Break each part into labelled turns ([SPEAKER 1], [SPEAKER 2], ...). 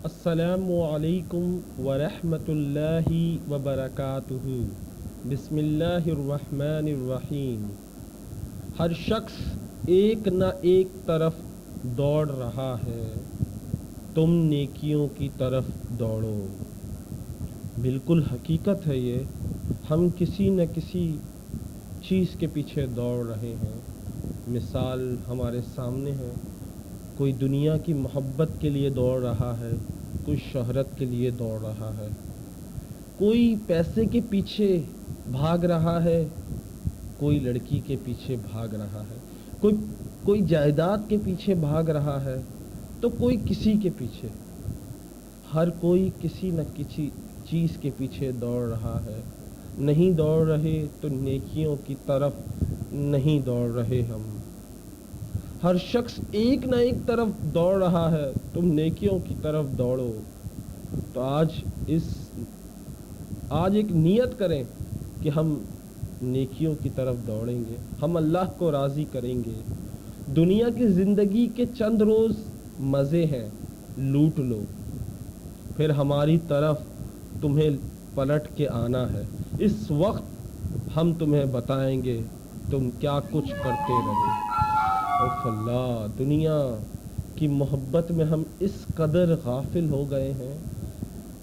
[SPEAKER 1] السلام علیکم ورحمۃ اللہ وبرکاتہ۔ بسم اللہ الرحمن الرحیم۔ ہر شخص ایک نہ ایک طرف دوڑ رہا ہے، تم نیکیوں کی طرف دوڑو۔ بالکل حقیقت ہے یہ، ہم کسی نہ کسی چیز کے پیچھے دوڑ رہے ہیں۔ مثال ہمارے سامنے ہے، کوئی دنیا کی محبت کے لیے دوڑ رہا ہے، کوئی شہرت کے لیے دوڑ رہا ہے، کوئی پیسے کے پیچھے بھاگ رہا ہے، کوئی لڑکی کے پیچھے بھاگ رہا ہے، کوئی جائیداد کے پیچھے بھاگ رہا ہے، تو کوئی کسی کے پیچھے۔ ہر کوئی کسی نہ کسی چیز کے پیچھے دوڑ رہا ہے۔ نہیں دوڑ رہے تو نیکیوں کی طرف نہیں دوڑ رہے ہم۔ ہر شخص ایک نہ ایک طرف دوڑ رہا ہے، تم نیکیوں کی طرف دوڑو۔ تو آج ایک نیت کریں کہ ہم نیکیوں کی طرف دوڑیں گے، ہم اللہ کو راضی کریں گے۔ دنیا کی زندگی کے چند روز مزے ہیں، لوٹ لو، پھر ہماری طرف تمہیں پلٹ کے آنا ہے۔ اس وقت ہم تمہیں بتائیں گے تم کیا کچھ کرتے رہے۔ اف اللہ، دنیا کی محبت میں ہم اس قدر غافل ہو گئے ہیں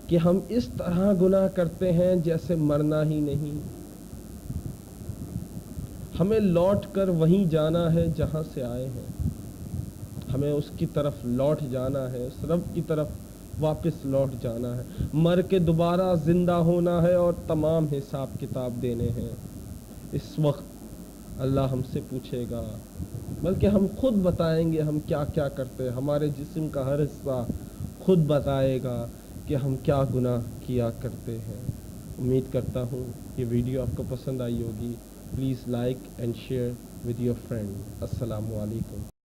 [SPEAKER 1] کہ ہم اس طرح گناہ کرتے ہیں جیسے مرنا ہی نہیں۔ ہمیں لوٹ کر وہیں جانا ہے جہاں سے آئے ہیں، ہمیں اس کی طرف لوٹ جانا ہے، اس رب کی طرف واپس لوٹ جانا ہے۔ مر کے دوبارہ زندہ ہونا ہے اور تمام حساب کتاب دینے ہیں۔ اس وقت اللہ ہم سے پوچھے گا، بلکہ ہم خود بتائیں گے ہم کیا کیا کرتے ہیں۔ ہمارے جسم کا ہر حصہ خود بتائے گا کہ ہم کیا گناہ کیا کرتے ہیں۔ امید کرتا ہوں یہ ویڈیو آپ کو پسند آئی ہوگی۔ Please like and share with your friend. السلام علیکم۔